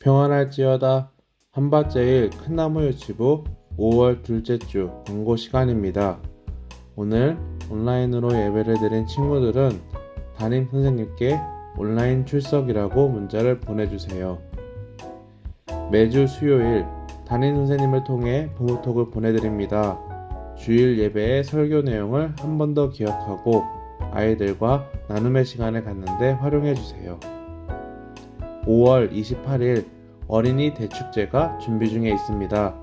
평안할지어다. 한밭제일 큰나무 유치부 5월 둘째 주 광고 시간입니다. 오늘 온라인으로 예배를 드린 친구들은 담임 선생님께 온라인 출석이라고 문자를 보내주세요. 매주 수요일 담임 선생님을 통해 부모톡을 보내드립니다. 주일 예배의 설교 내용을 한 번 더 기억하고 아이들과 나눔의 시간을 갖는데 활용해주세요. 5월 28일 어린이 대축제가 준비 중에 있습니다.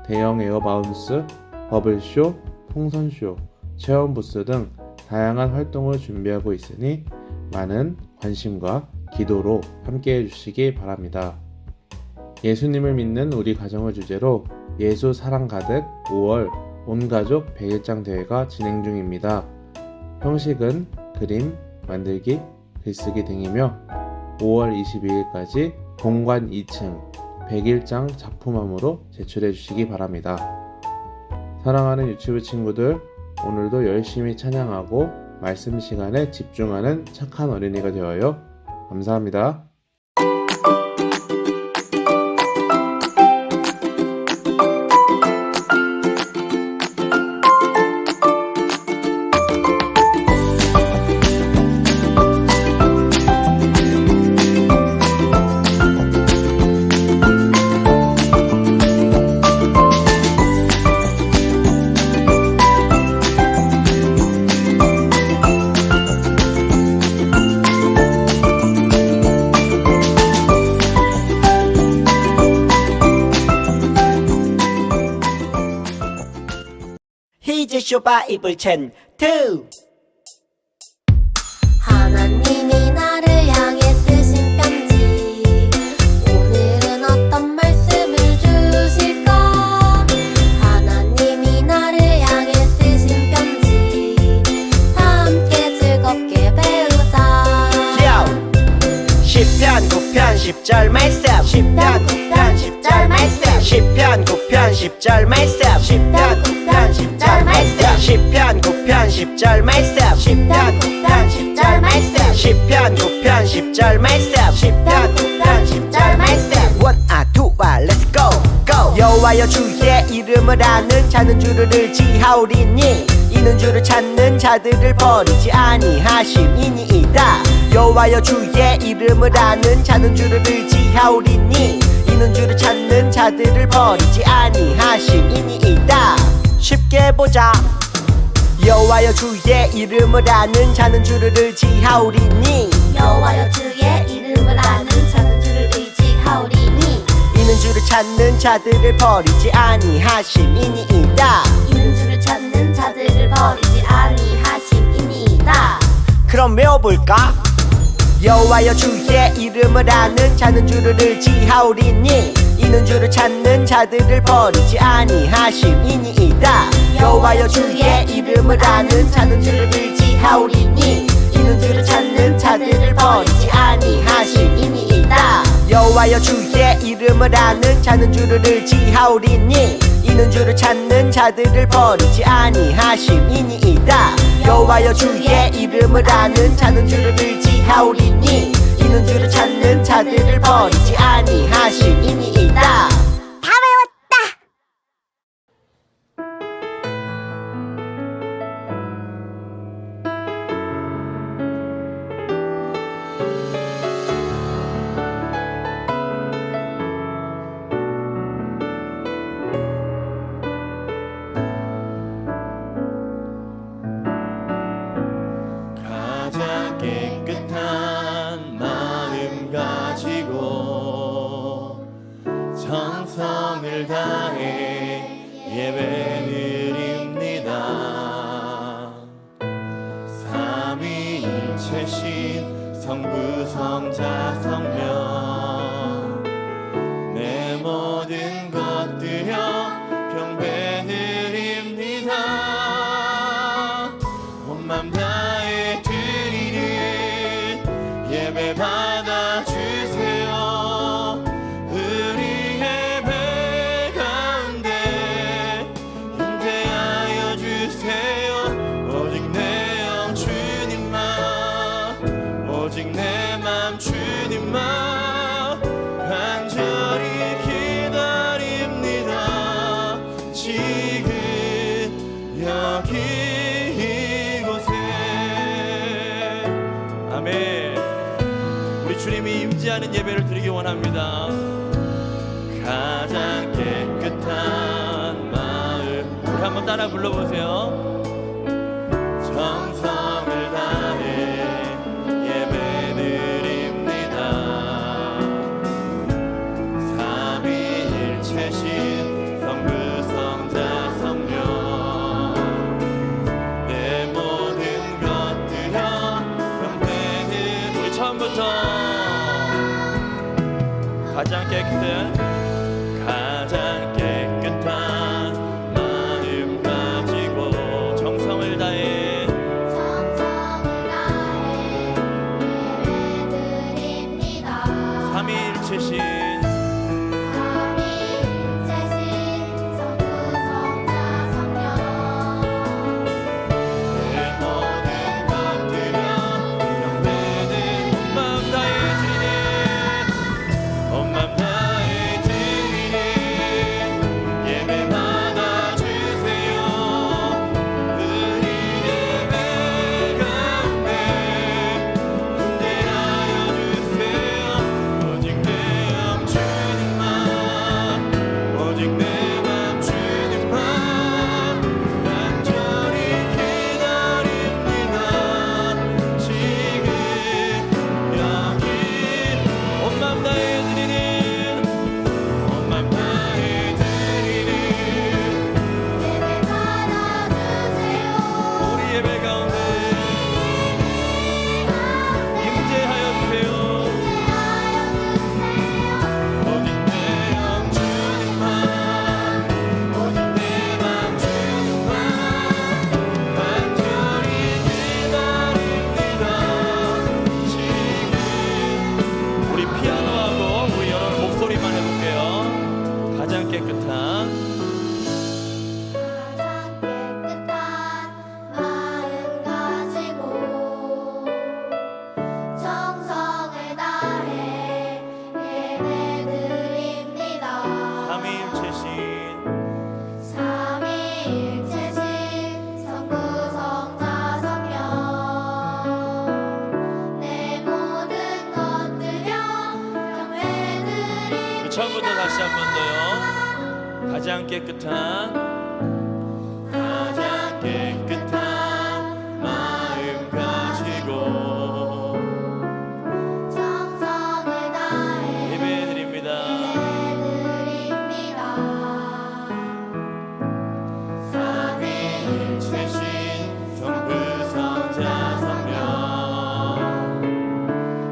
대형 에어바운스, 버블쇼, 풍선쇼, 체험 부스 등 다양한 활동을 준비하고 있으니 많은 관심과 기도로 함께 해주시기 바랍니다. 예수님을 믿는 우리 가정을 주제로 예수 사랑 가득 5월 온가족 100일장 대회가 진행 중입니다. 형식은 그림, 만들기, 글쓰기 등이며 5월 22일까지 본관 2층 100일장 작품함으로 제출해 주시기 바랍니다. 사랑하는 유치부 친구들, 오늘도 열심히 찬양하고 말씀 시간에 집중하는 착한 어린이가 되어요. 감사합니다. 히즈쇼 바이블 챈 2. 하나님이 나를 향해 쓰신 편지, 오늘은 어떤 말씀을 주실까? 하나님이 나를 향해 쓰신 편지, 다 함께 즐겁게 배우자. 시편 9편 10절 말씀, 시편 9편 10절 말씀, 시편 9편 10절 말씀, 시편 9편 10절 말씀, 시편 9편 10절 말씀, 시편 9편 10절 말씀, 시편 9편 10절 말씀, 시편 9편 10절 말씀. 원아 투아 렛츠 고 고. 여호와여 주의 이름을 아는 자는 주를 의지하오리니 이는 주를 찾는 자들을 버리지 아니하심이니이다. 여호와여 주의 이름을 아는 자는 주를 의지하오리니 이는 주를 찾는 자들을 버리지 아니하심이니이다. 쉽게 보자. 여호와여 주의 이름을 아는 자는 주를 의지하오리니 여호와여 주의 이름을 아는 자는 주를 의지하오리니 이는 주를 찾는 자들을 버리지 아니하심이니이다. 이는 주를 찾는 자들을 버리지 아니하심이니이다. 그럼 외워볼까? 여호와여 주의 이름을 아는 자는 주를 의지하오리니 이는 주를 찾는 자들을 버리지 아니하심이니이다. 여호와여 주의 이름을 아는 자는 주를 의지하오리니 이는 주를 찾는 자들을 버리지 아니하심이니이다. 여호와여 주의 이름을 아는 자는 주를 의지하오리니 이는 주를 찾는 자들을 버리지 아니하심이니이다. 여호와여 주의 이름을 아는 자는 주를 의지하오리니 이는 주를 찾는 자들을 버리지 아니하심이니이다. 다 외웠다. 가장 깨끗한 마음 가지고 정성을 다해 예배드립니다. 삼위일체신 성부 성자 성령 내 모든 것 드려 경배드립니다. 온 맘 다해 드리는 예배 받아주세요. 우리 예배 가운데 임재하여 주세요. 오직 내 영 주님만, 오직 내 맘 주님만 여기 이곳에. 아멘. 우리 주님이 임재하는 예배를 드리기 원합니다. 가장 깨끗한 마음, 우리 한번 따라 불러보세요. 정성을 다해 예배드립니다. 삼위일체신 성부 성자 성령, 내 모든 것들여 영되는. 우리 처음부터 가장 깨끗한 마음 가지고 정성을 다해 예배드립니다. 삼위일체신 성부 성자 성령, 내 모든 것들여 영되는 온 마음 다해 주님, 온 마음 다해 주님 예배 받아주세요. 우리 예배 가운데 임재하여 주세요. 오직 내 맘 주님만, 오직 내 맘 주님만 간절히 기다립니다. 지금 여기 온 마음 다해 드리는, 온 마음 다해 드리는 예배 받아주세요. 우리 예배 가운데 임재하여 주세요. 오직 내 맘 주님만, 오직 내 맘 주님만 간절히 기다립니다. 지금 우리 피아노하고 우리 여러분 목소리만 해볼게요. 가장 깨끗한 마음 가지고 정성을 다해 예배드립니다. 삼위일체신 삼위일체신 성부 성자 성령, 내 모든 것들여 경배드립니다. 처음부터 다시 한 번 더요. 가장 깨끗한 마음 가지고 정성을 다해 예배드립니다. 예배드립니다. 삼위일체신 성부 성자 성령,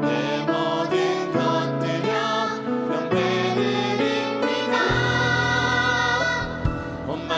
내 모든 것들여 영배드립니다. 온 마음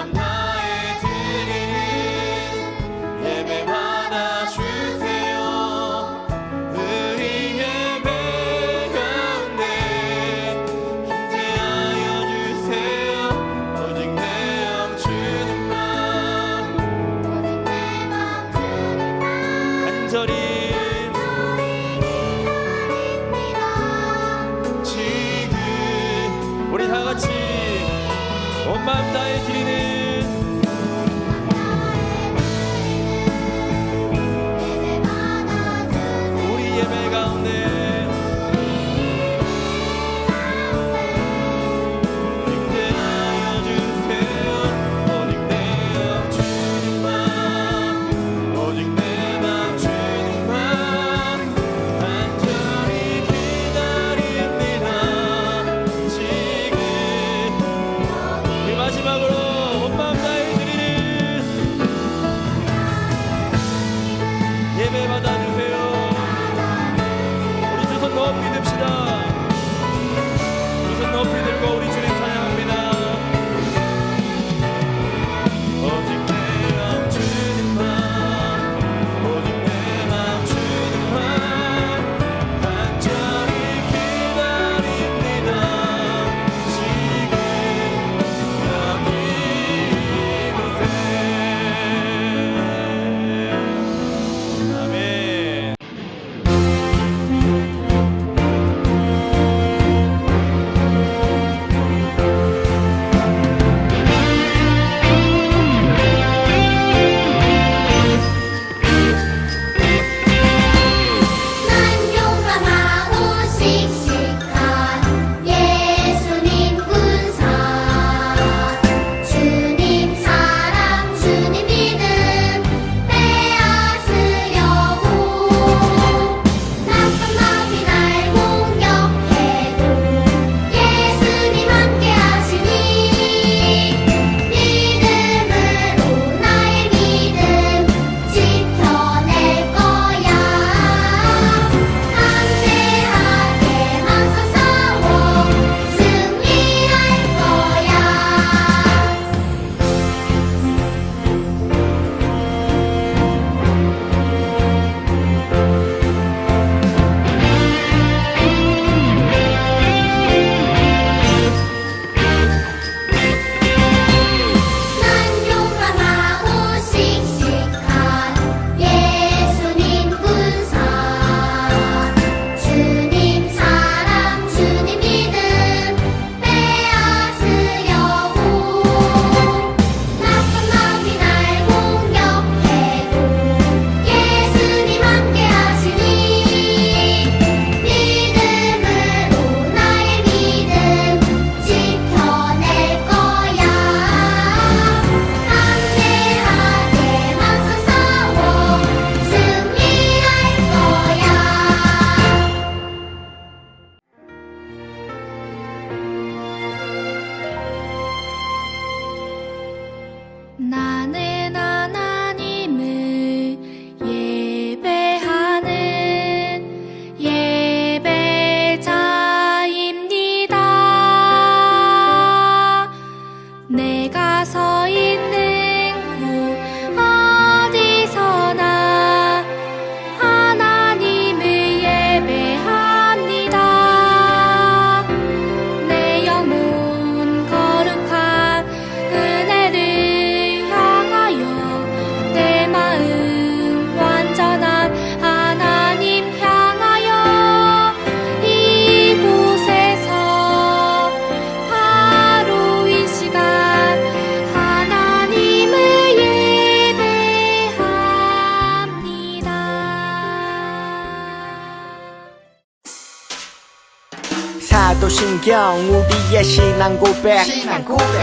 사도신경 우리의 신앙 고백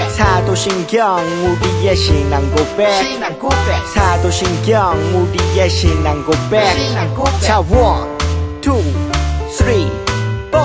사도신경 우리의 신앙 고백 사도신경 우리의 신앙 고백 자 1, 2, 3, 4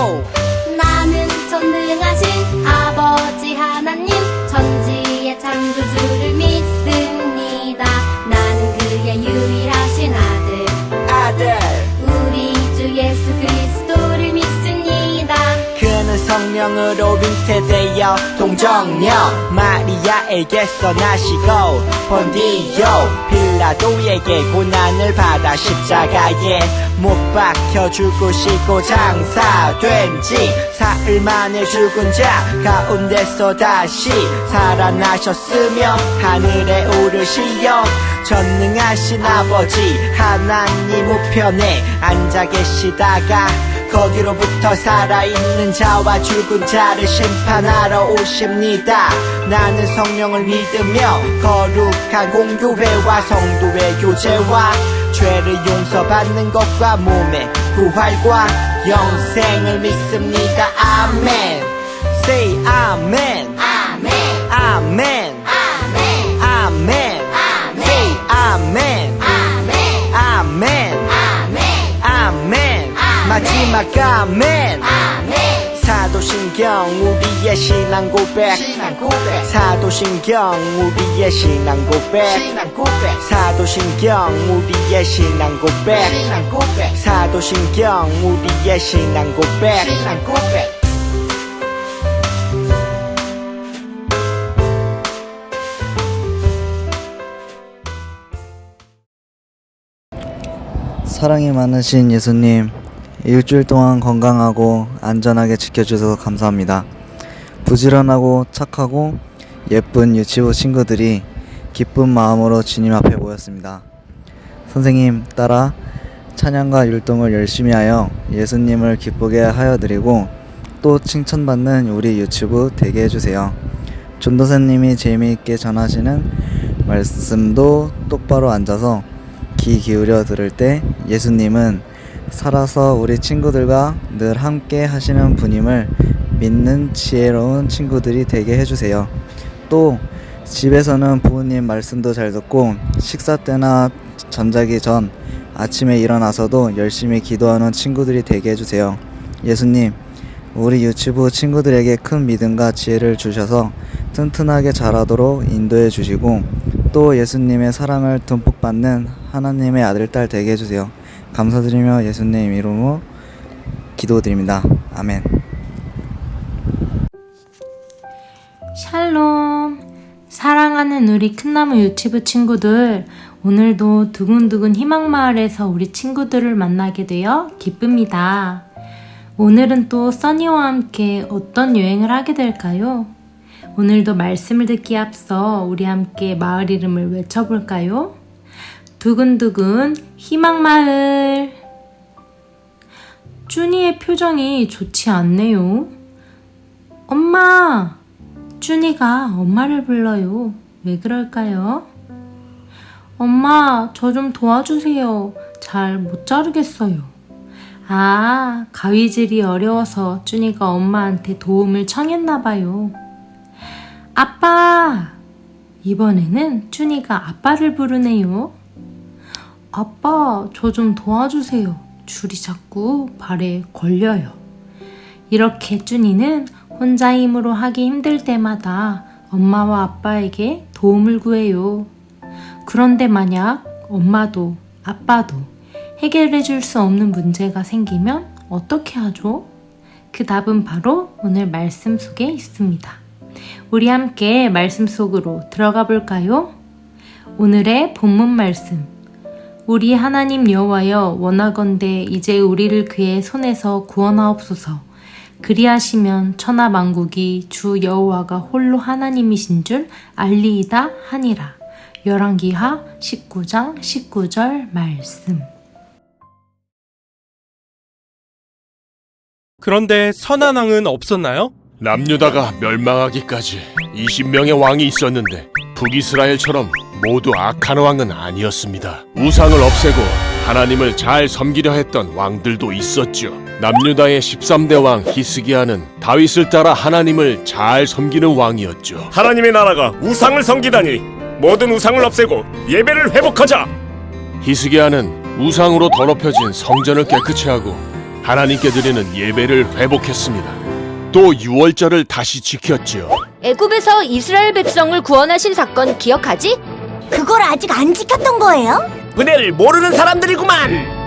나는 전능하신 아버지 하나님 천지의 창조주를 믿습니다. 나는 그의 유일하신 아들 우리 주 예수 그리스도를 믿습니다. 그는 성령으로 잉태되어 동정녀 마리아에게서 나시고 본디오 빌라도에게 고난을 받아 십자가에 못 박혀 죽으시고 장사된 지 사흘 만에 죽은 자 가운데서 다시 살아나셨으며 하늘에 오르시어 전능하신 아버지 하나님 우편에 앉아 계시다가 거기로부터 살아있는 자와 죽은 자를 심판하러 오십니다. 나는 성령을 믿으며 거룩한 공교회와 성도의 교제와 죄를 용서받는 것과 몸의 부활과 영생을 믿습니다. 아멘. Say 아멘. 아멘 아멘. 아멘 아멘. Say 아멘. 아멘 아멘. 아멘 아멘. 마지막 아멘. 아멘 사도신경 우리의 신앙 고백 사도신경 우리의 신앙 고백 사도신경 우리의 신앙 고백 사도신경 우리의 신앙 고백 사랑이 많으신 예수님, 일주일 동안 건강하고 안전하게 지켜주셔서 감사합니다. 부지런하고 착하고 예쁜 유치부 친구들이 기쁜 마음으로 주님 앞에 모였습니다. 선생님 따라 찬양과 율동을 열심히 하여 예수님을 기쁘게 하여 드리고 또 칭찬받는 우리 유치부 되게 해주세요. 전도사님이 재미있게 전하시는 말씀도 똑바로 앉아서 귀 기울여 들을 때 예수님은 살아서 우리 친구들과 늘 함께 하시는 분임을 믿는 지혜로운 친구들이 되게 해주세요. 또 집에서는 부모님 말씀도 잘 듣고 식사 때나 잠자기 전 아침에 일어나서도 열심히 기도하는 친구들이 되게 해주세요. 예수님, 우리 유치부 친구들에게 큰 믿음과 지혜를 주셔서 튼튼하게 자라도록 인도해 주시고 또 예수님의 사랑을 듬뿍 받는 하나님의 아들, 딸 되게 해주세요. 감사드리며 예수님 이름으로 기도드립니다. 아멘. 샬롬. 사랑하는 우리 큰나무 유치부 친구들, 오늘도 두근두근 희망마을에서 우리 친구들을 만나게 되어 기쁩니다. 오늘은 또 써니와 함께 어떤 여행을 하게 될까요? 오늘도 말씀을 듣기에 앞서 우리 함께 마을 이름을 외쳐볼까요? 두근두근 희망마을. 쭈니의 표정이 좋지 않네요. 엄마! 쭈니가 엄마를 불러요. 왜 그럴까요? 엄마, 저 좀 도와주세요. 잘 못 자르겠어요. 아, 가위질이 어려워서 쭈니가 엄마한테 도움을 청했나봐요. 아빠! 이번에는 쭈니가 아빠를 부르네요. 아빠, 저 좀 도와주세요. 줄이 자꾸 발에 걸려요. 이렇게 쭈니는 혼자 힘으로 하기 힘들 때마다 엄마와 아빠에게 도움을 구해요. 그런데 만약 엄마도 아빠도 해결해 줄 수 없는 문제가 생기면 어떻게 하죠? 그 답은 바로 오늘 말씀 속에 있습니다. 우리 함께 말씀 속으로 들어가 볼까요? 오늘의 본문 말씀. 우리 하나님 여호와여, 원하건대 이제 우리를 그의 손에서 구원하옵소서. 그리하시면 천하 만국이 주 여호와가 홀로 하나님이신 줄 알리이다 하니라. 열왕기하 19장 19절 말씀. 그런데 선한 왕은 없었나요? 남유다가 멸망하기까지 20명의 왕이 있었는데 북이스라엘처럼 모두 악한 왕은 아니었습니다. 우상을 없애고 하나님을 잘 섬기려 했던 왕들도 있었죠. 남유다의 13대 왕 히스기야는 다윗을 따라 하나님을 잘 섬기는 왕이었죠. 하나님의 나라가 우상을 섬기다니 모든 우상을 없애고 예배를 회복하자. 히스기야는 우상으로 더럽혀진 성전을 깨끗이 하고 하나님께 드리는 예배를 회복했습니다. 또 유월절을 다시 지켰지요. 애굽에서 이스라엘 백성을 구원하신 사건 기억하지? 그걸 아직 안 지켰던 거예요? 은혜를 모르는 사람들이구만.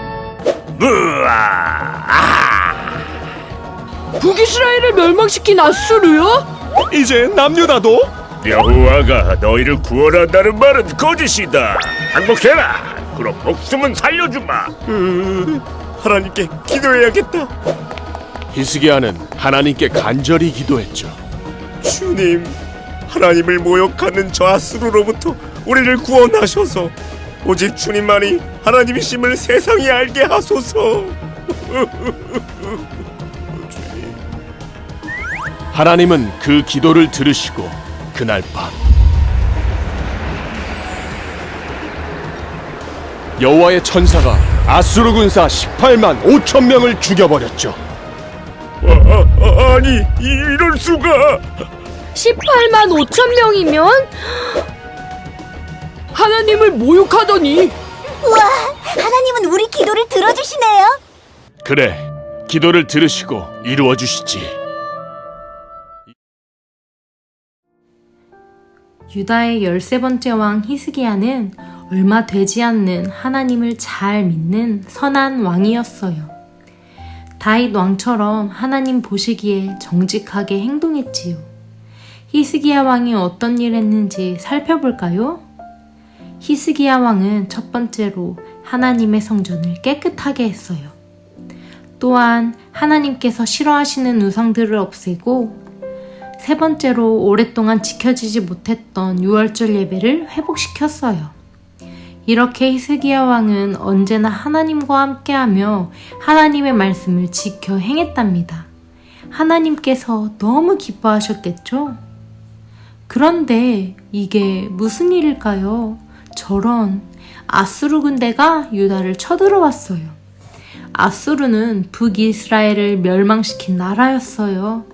북이스라엘을 멸망시킨 아수르요? 이제 남유다도? 여호와가 너희를 구원한다는 말은 거짓이다. 항복해라. 그럼 목숨은 살려주마. 하나님께 기도해야겠다. 히스기야는 하나님께 간절히 기도했죠. 주님, 하나님을 모욕하는 저 아수르로부터 우리를 구원하셔서 오직 주님만이 하나님이심을 세상이 알게 하소서. 하나님은 그 기도를 들으시고 그날 밤 여호와의 천사가 아수르 군사 18만 5천 명을 죽여버렸죠. 아니, 이럴 수가. 18만 5천 명이면 하나님을 모욕하더니. 우와, 하나님은 우리 기도를 들어주시네요. 그래, 기도를 들으시고 이루어 주시지. 유다의 13번째 왕 히스기야는 얼마 되지 않는 하나님을 잘 믿는 선한 왕이었어요. 다윗 왕처럼 하나님 보시기에 정직하게 행동했지요. 히스기야 왕이 어떤 일 했는지 살펴볼까요? 히스기야 왕은 첫 번째로 하나님의 성전을 깨끗하게 했어요. 또한 하나님께서 싫어하시는 우상들을 없애고 세 번째로 오랫동안 지켜지지 못했던 유월절 예배를 회복시켰어요. 이렇게 히스기야 왕은 언제나 하나님과 함께하며 하나님의 말씀을 지켜 행했답니다. 하나님께서 너무 기뻐하셨겠죠? 그런데 이게 무슨 일일까요? 저런 아수르 군대가 유다를 쳐들어왔어요. 아수르는 북이스라엘을 멸망시킨 나라였어요.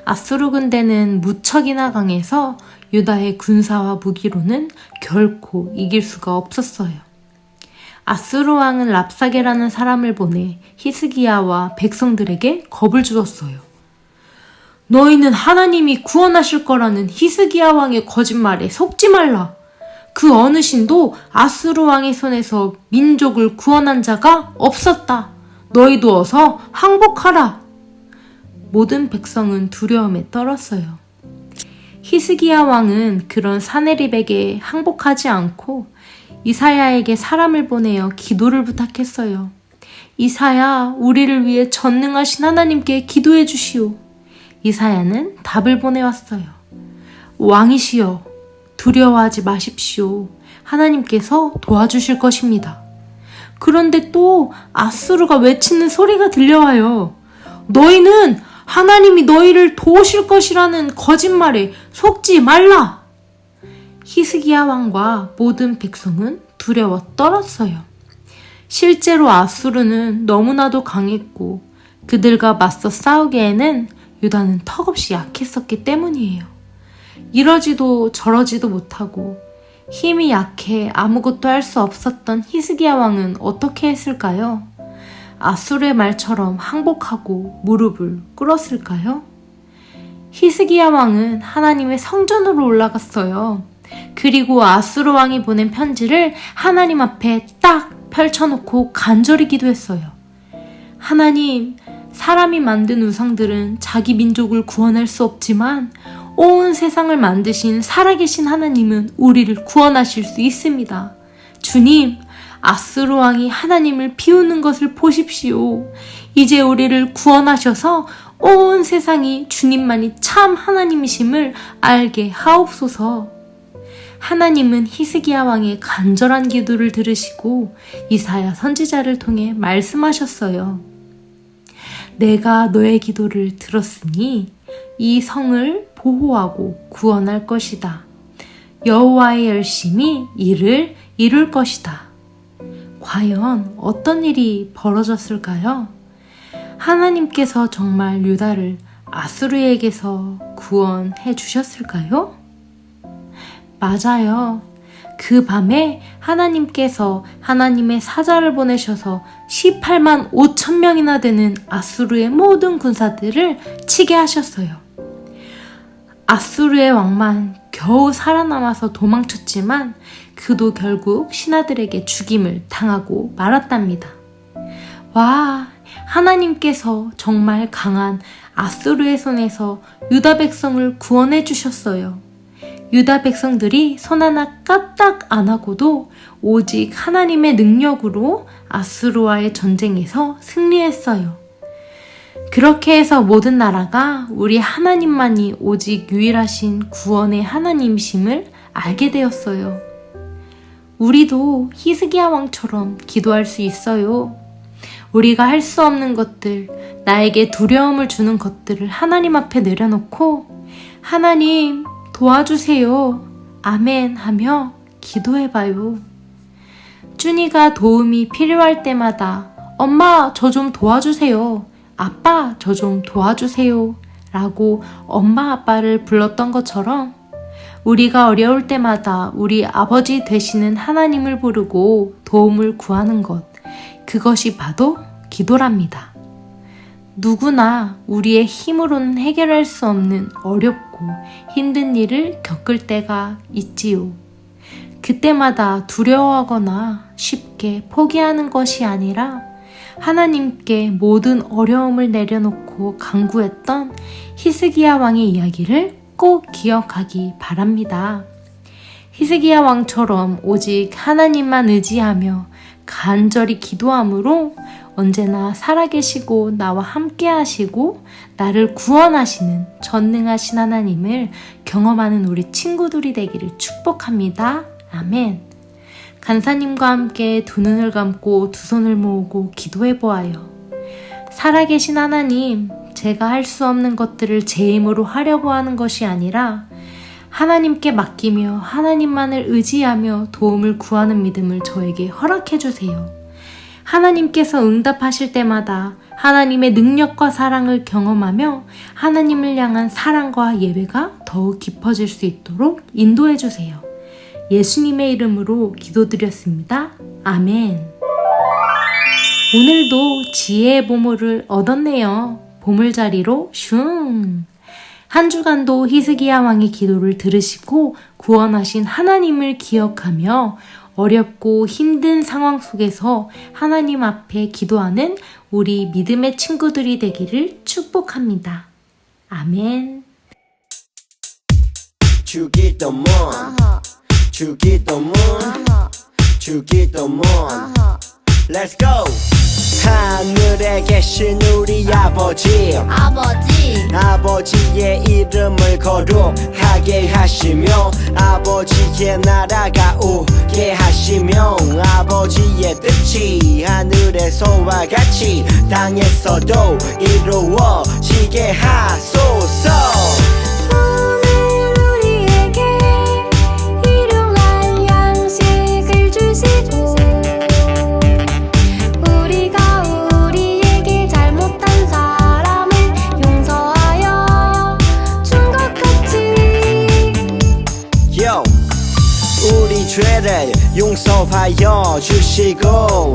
아수르 군대는 무척이나 강해서 유다의 군사와 무기로는 결코 이길 수가 없었어요. 아수르 왕은 랍사게라는 사람을 보내 히스기야와 백성들에게 겁을 주었어요. 너희는 하나님이 구원하실 거라는 히스기야 왕의 거짓말에 속지 말라. 그 어느 신도 아수르 왕의 손에서 민족을 구원한 자가 없었다. 너희도 어서 항복하라. 모든 백성은 두려움에 떨었어요. 히스기야 왕은 그런 사네립에게 항복하지 않고 이사야에게 사람을 보내어 기도를 부탁했어요. 이사야, 우리를 위해 전능하신 하나님께 기도해 주시오. 이사야는 답을 보내왔어요. 왕이시여, 두려워하지 마십시오. 하나님께서 도와주실 것입니다. 그런데 또 아수르가 외치는 소리가 들려와요. 너희는 하나님이 너희를 도우실 것이라는 거짓말에 속지 말라. 히스기야 왕과 모든 백성은 두려워 떨었어요. 실제로 아수르는 너무나도 강했고 그들과 맞서 싸우기에는 유다는 턱없이 약했었기 때문이에요. 이러지도 저러지도 못하고 힘이 약해 아무것도 할 수 없었던 히스기야 왕은 어떻게 했을까요? 아수르의 말처럼 항복하고 무릎을 꿇었을까요? 히스기야 왕은 하나님의 성전으로 올라갔어요. 그리고 아수르 왕이 보낸 편지를 하나님 앞에 딱 펼쳐놓고 간절히 기도했어요. 하나님, 사람이 만든 우상들은 자기 민족을 구원할 수 없지만 온 세상을 만드신 살아계신 하나님은 우리를 구원하실 수 있습니다. 주님, 아수르 왕이 하나님을 비우는 것을 보십시오. 이제 우리를 구원하셔서 온 세상이 주님만이 참 하나님이심을 알게 하옵소서. 하나님은 히스기야 왕의 간절한 기도를 들으시고 이사야 선지자를 통해 말씀하셨어요. 내가 너의 기도를 들었으니 이 성을 보호하고 구원할 것이다. 여호와의 열심히 이를 이룰 것이다. 과연 어떤 일이 벌어졌을까요? 하나님께서 정말 유다를 아수르에게서 구원해 주셨을까요? 맞아요. 그 밤에 하나님께서 하나님의 사자를 보내셔서 18만 5천 명이나 되는 아수르의 모든 군사들을 치게 하셨어요. 아수르의 왕만 겨우 살아남아서 도망쳤지만 그도 결국 신하들에게 죽임을 당하고 말았답니다. 와, 하나님께서 정말 강한 아수르의 손에서 유다 백성을 구원해 주셨어요. 유다 백성들이 손 하나 까딱 안 하고도 오직 하나님의 능력으로 아수르와의 전쟁에서 승리했어요. 그렇게 해서 모든 나라가 우리 하나님만이 오직 유일하신 구원의 하나님이심을 알게 되었어요. 우리도 히스기야 왕처럼 기도할 수 있어요. 우리가 할 수 없는 것들, 나에게 두려움을 주는 것들을 하나님 앞에 내려놓고 하나님 도와주세요. 아멘 하며 기도해봐요. 준이가 도움이 필요할 때마다 엄마 저 좀 도와주세요. 아빠 저 좀 도와주세요. 라고 엄마 아빠를 불렀던 것처럼 우리가 어려울 때마다 우리 아버지 되시는 하나님을 부르고 도움을 구하는 것, 그것이 바로 기도랍니다. 누구나 우리의 힘으로는 해결할 수 없는 어렵고 힘든 일을 겪을 때가 있지요. 그때마다 두려워하거나 쉽게 포기하는 것이 아니라 하나님께 모든 어려움을 내려놓고 간구했던 히스기야 왕의 이야기를 꼭 기억하기 바랍니다. 히스기야 왕처럼 오직 하나님만 의지하며 간절히 기도함으로 언제나 살아계시고 나와 함께 하시고 나를 구원하시는 전능하신 하나님을 경험하는 우리 친구들이 되기를 축복합니다. 아멘. 간사님과 함께 두 눈을 감고 두 손을 모으고 기도해 보아요. 살아계신 하나님, 제가 할 수 없는 것들을 제 힘으로 하려고 하는 것이 아니라 하나님께 맡기며 하나님만을 의지하며 도움을 구하는 믿음을 저에게 허락해 주세요. 하나님께서 응답하실 때마다 하나님의 능력과 사랑을 경험하며 하나님을 향한 사랑과 예배가 더욱 깊어질 수 있도록 인도해 주세요. 예수님의 이름으로 기도드렸습니다. 아멘. 오늘도 지혜의 보물을 얻었네요. 보물자리로 슝! 한 주간도 히스기야 왕의 기도를 들으시고 구원하신 하나님을 기억하며 어렵고 힘든 상황 속에서 하나님 앞에 기도하는 우리 믿음의 친구들이 되기를 축복합니다. 아멘. 주기도문 주기도문 주기도문 Let's go! 하늘에 계신 우리 아버지 아버지의 이름을 거룩하게 하시며 아버지의 나라가 오게 하시며 아버지의 뜻이 하늘에서와 같이 땅에서도 이루어지게 하소서. 우리 죄를 용서하여 주시고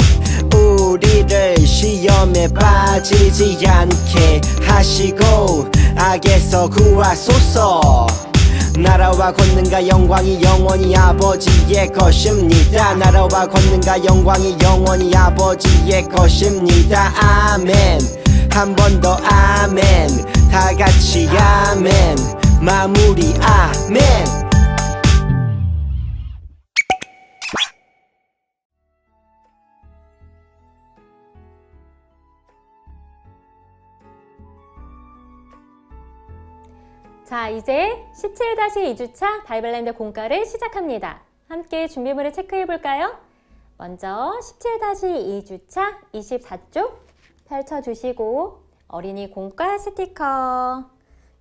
우리를 시험에 빠지지 않게 하시고 악에서 구하소서. 나라와 권능과 영광이 영원히 아버지의 것입니다. 나라와 권능과 영광이 영원히 아버지의 것입니다. 아멘. 한 번 더 아멘. 다 같이 아멘. 마무리 아멘. 자, 이제 17-2주차 바이블랜드 공과를 시작합니다. 함께 준비물을 체크해 볼까요? 먼저 17-2주차 24쪽 펼쳐주시고 어린이 공과 스티커,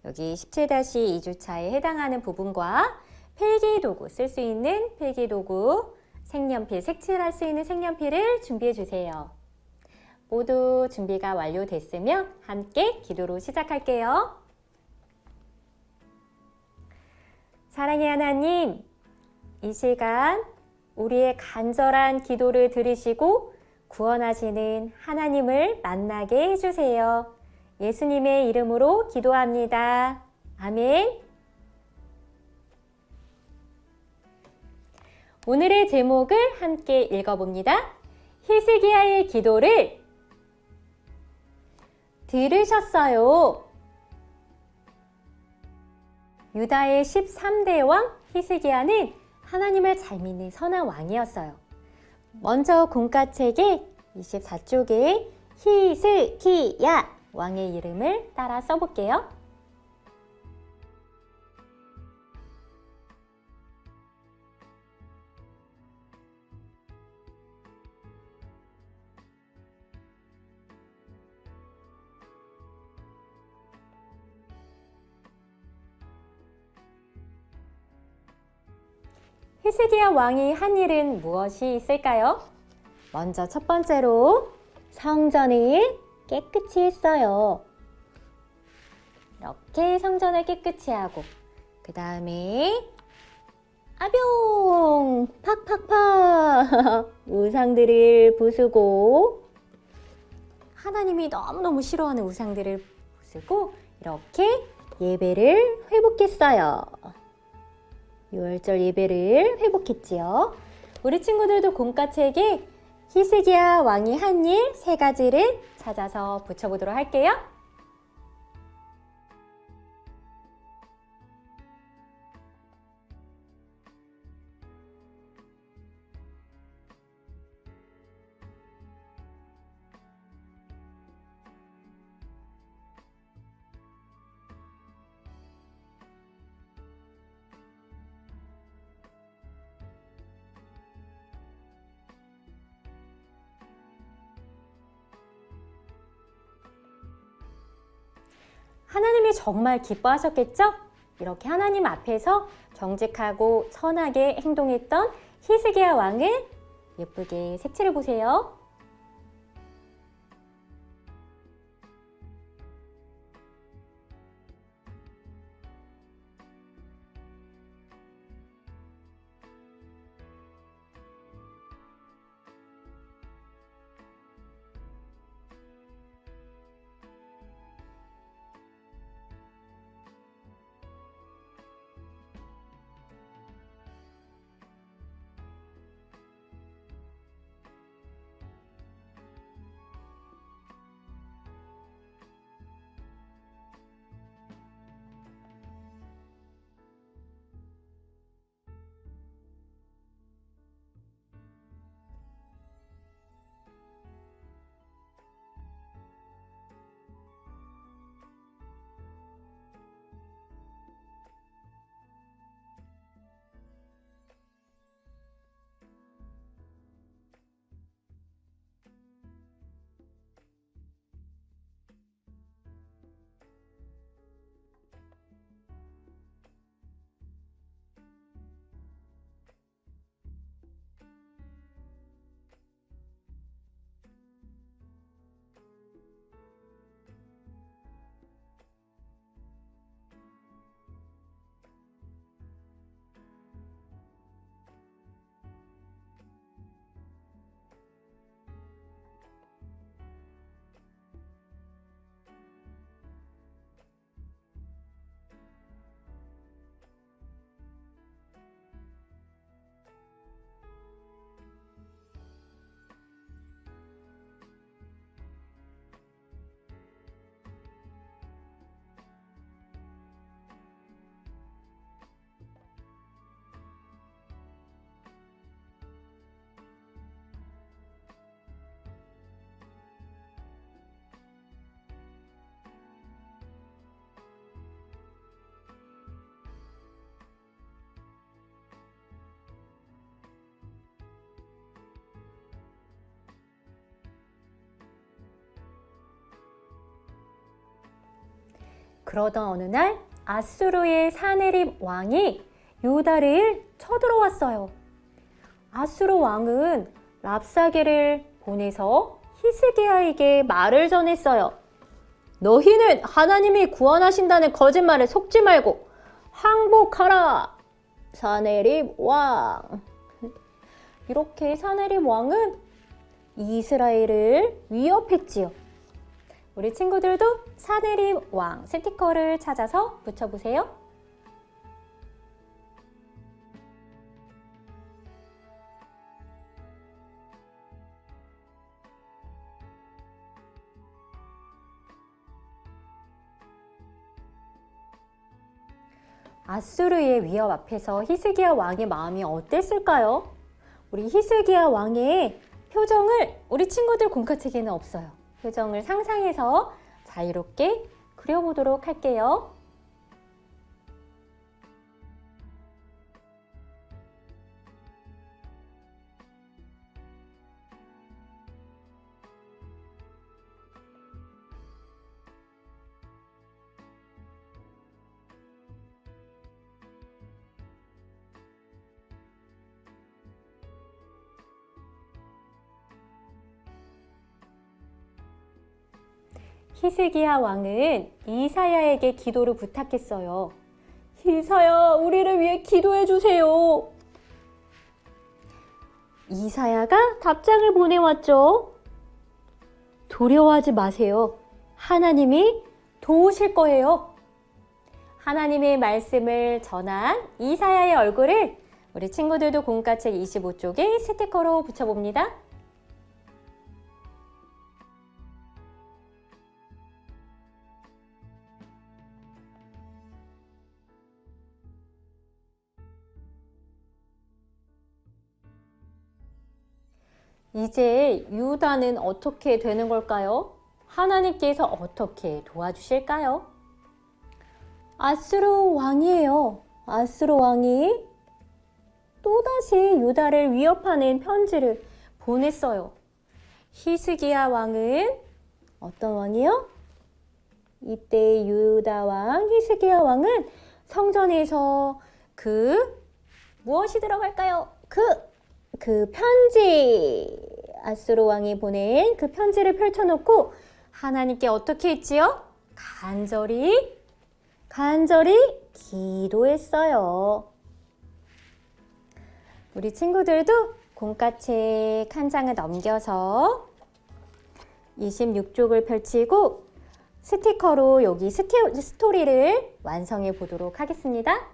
여기 17-2주차에 해당하는 부분과 필기도구, 쓸 수 있는 필기도구, 색연필, 색칠할 수 있는 색연필을 준비해 주세요. 모두 준비가 완료됐으면 함께 기도로 시작할게요. 사랑의 하나님, 이 시간 우리의 간절한 기도를 들으시고 구원하시는 하나님을 만나게 해주세요. 예수님의 이름으로 기도합니다. 아멘. 오늘의 제목을 함께 읽어봅니다. 히스기야의 기도를 들으셨어요. 유다의 13대 왕 히스기야는 하나님을 잘 믿는 선한 왕이었어요. 먼저 공과책의 24쪽에 히스기야 왕의 이름을 따라 써볼게요. 히스기야 왕이 한 일은 무엇이 있을까요? 먼저 첫 번째로 성전을 깨끗이 했어요. 이렇게 성전을 깨끗이 하고 그 다음에 아병 팍팍팍 우상들을 부수고 하나님이 너무너무 싫어하는 우상들을 부수고 이렇게 예배를 회복했어요. 유월절 예배를 회복했지요. 우리 친구들도 공과책에 히스기야 왕이 한 일 3가지를 찾아서 붙여보도록 할게요. 하나님이 정말 기뻐하셨겠죠? 이렇게 하나님 앞에서 정직하고 선하게 행동했던 히스기야 왕을 예쁘게 색칠해 보세요. 그러던 어느 날 아수르의 사네립 왕이 유다를 쳐들어왔어요. 아수르 왕은 랍사게를 보내서 히스기야에게 말을 전했어요. 너희는 하나님이 구원하신다는 거짓말에 속지 말고 항복하라. 사네립 왕. 이렇게 사네립 왕은 이스라엘을 위협했지요. 우리 친구들도 사네립 왕 스티커를 찾아서 붙여보세요. 아수르의 위협 앞에서 히스기야 왕의 마음이 어땠을까요? 우리 히스기야 왕의 표정을 우리 친구들 공카책에는 없어요. 표정을 상상해서 자유롭게 그려보도록 할게요. 히스기야 왕은 이사야에게 기도를 부탁했어요. 이사야, 우리를 위해 기도해 주세요. 이사야가 답장을 보내왔죠. 두려워하지 마세요. 하나님이 도우실 거예요. 하나님의 말씀을 전한 이사야의 얼굴을 우리 친구들도 공과책 25쪽에 스티커로 붙여봅니다. 이제 유다는 어떻게 되는 걸까요? 하나님께서 어떻게 도와주실까요? 아수르 왕이에요. 아수르 왕이 또다시 유다를 위협하는 편지를 보냈어요. 히스기야 왕은 어떤 왕이요? 이때 유다 왕 히스기야 왕은 성전에서 무엇이 들어갈까요? 그 편지, 아수르 왕이 보낸 그 편지를 펼쳐놓고 하나님께 어떻게 했지요? 간절히 기도했어요. 우리 친구들도 공과책 한 장을 넘겨서 26쪽을 펼치고 스티커로 여기 스토리를 완성해 보도록 하겠습니다.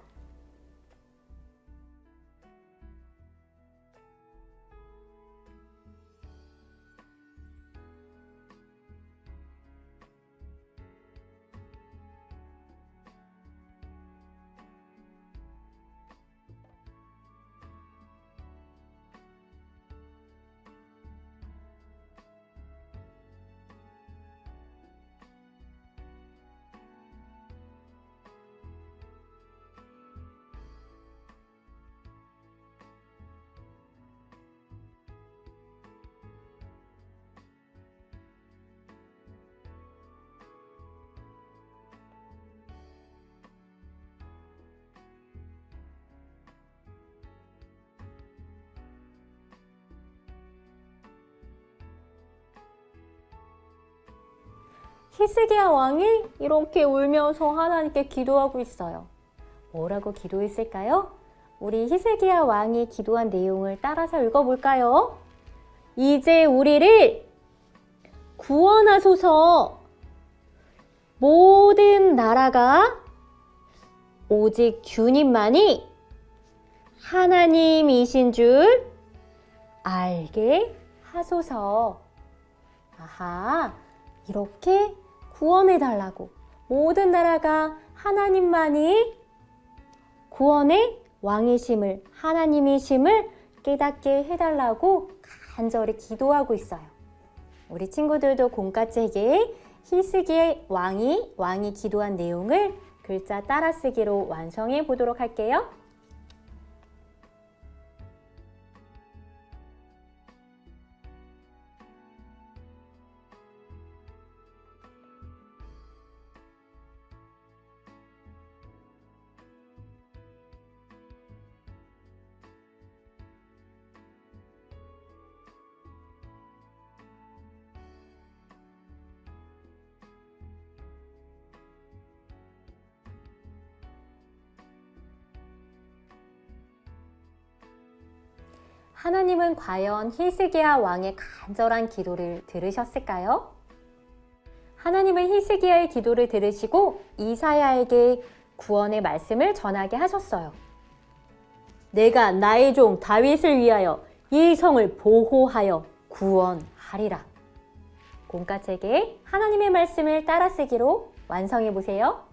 히스기야 왕이 이렇게 울면서 하나님께 기도하고 있어요. 뭐라고 기도했을까요? 우리 히스기야 왕이 기도한 내용을 따라서 읽어볼까요? 이제 우리를 구원하소서. 모든 나라가 오직 주님만이 하나님이신 줄 알게 하소서. 아하, 이렇게 구원해달라고, 모든 나라가 하나님만이 구원의 왕이심을, 하나님이심을 깨닫게 해달라고 간절히 기도하고 있어요. 우리 친구들도 공과책에 히스기야 왕이 기도한 내용을 글자 따라쓰기로 완성해 보도록 할게요. 하나님은 과연 히스기야 왕의 간절한 기도를 들으셨을까요? 하나님은 히스기야의 기도를 들으시고 이사야에게 구원의 말씀을 전하게 하셨어요. 내가 나의 종 다윗을 위하여 이 성을 보호하여 구원하리라. 공과책에 하나님의 말씀을 따라 쓰기로 완성해 보세요.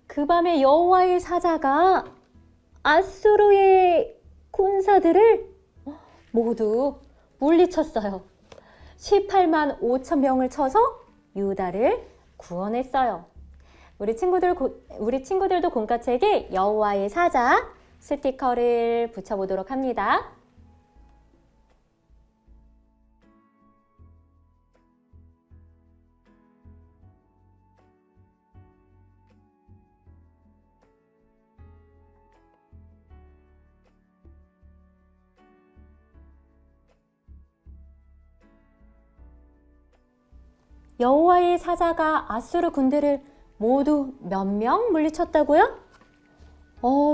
그 밤에 여호와의 사자가 아수르의 군사들을 모두 물리쳤어요. 18만 5천 명을 쳐서 유다를 구원했어요. 우리 친구들도 공과책에 여호와의 사자 스티커를 붙여보도록 합니다. 여호와의 사자가 아수르 군대를 모두 몇 명 물리쳤다고요?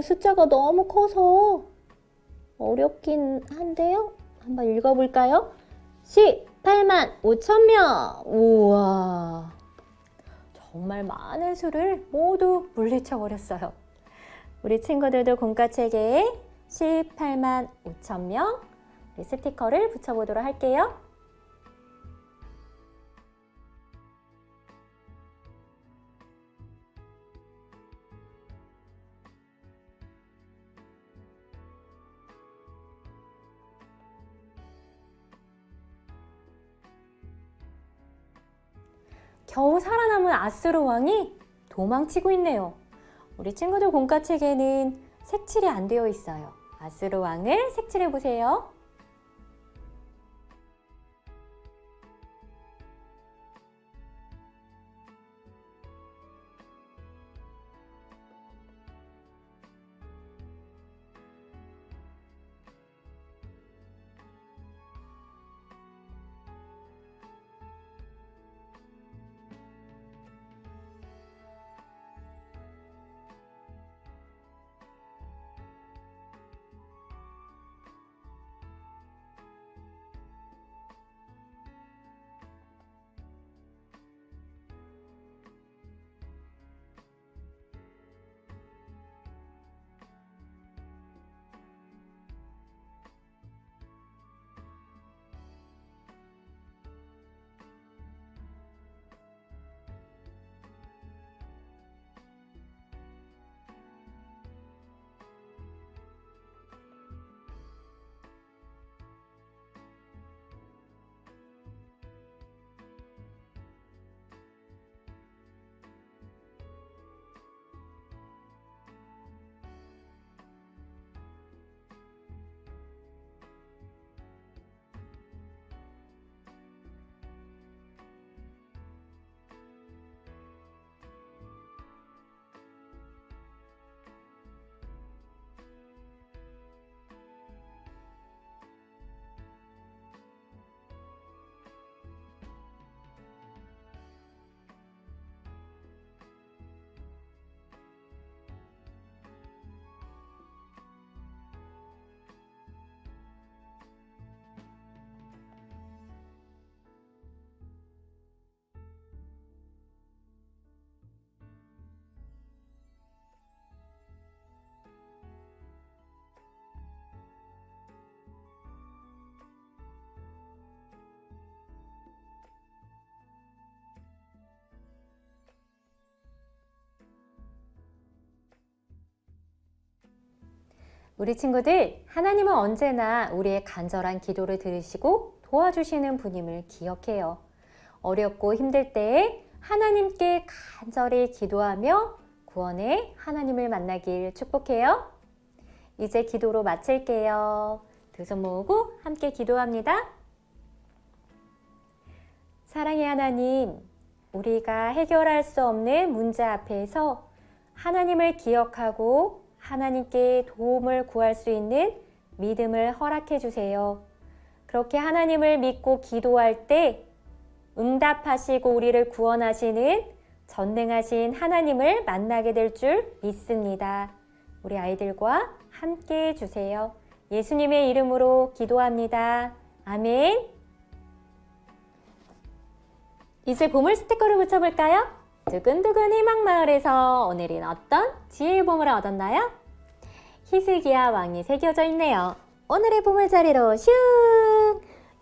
숫자가 너무 커서 어렵긴 한데요. 한번 읽어볼까요? 18만 5천 명! 우와! 정말 많은 수를 모두 물리쳐버렸어요. 우리 친구들도 공과책에 18만 5천 명 스티커를 붙여보도록 할게요. 겨우 살아남은 아수르 왕이 도망치고 있네요. 우리 친구들 공과책에는 색칠이 안 되어 있어요. 아수르 왕을 색칠해 보세요. 우리 친구들, 하나님은 언제나 우리의 간절한 기도를 들으시고 도와주시는 분임을 기억해요. 어렵고 힘들 때에 하나님께 간절히 기도하며 구원의 하나님을 만나길 축복해요. 이제 기도로 마칠게요. 두 손 모으고 함께 기도합니다. 사랑의 하나님, 우리가 해결할 수 없는 문제 앞에서 하나님을 기억하고 하나님께 도움을 구할 수 있는 믿음을 허락해 주세요. 그렇게 하나님을 믿고 기도할 때 응답하시고 우리를 구원하시는 전능하신 하나님을 만나게 될 줄 믿습니다. 우리 아이들과 함께 해주세요. 예수님의 이름으로 기도합니다. 아멘. 이제 보물 스티커를 붙여볼까요? 두근두근 희망마을에서 오늘은 어떤 지혜의 보물을 얻었나요? 히스기야 왕이 새겨져 있네요. 오늘의 보물자리로 슝!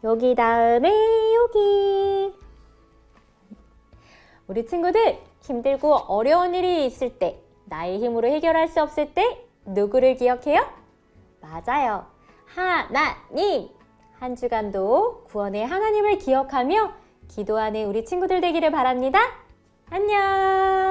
여기 다음에 여기. 우리 친구들 힘들고 어려운 일이 있을 때, 나의 힘으로 해결할 수 없을 때 누구를 기억해요? 맞아요. 하나님! 한 주간도 구원의 하나님을 기억하며 기도하는 우리 친구들 되기를 바랍니다. 안녕!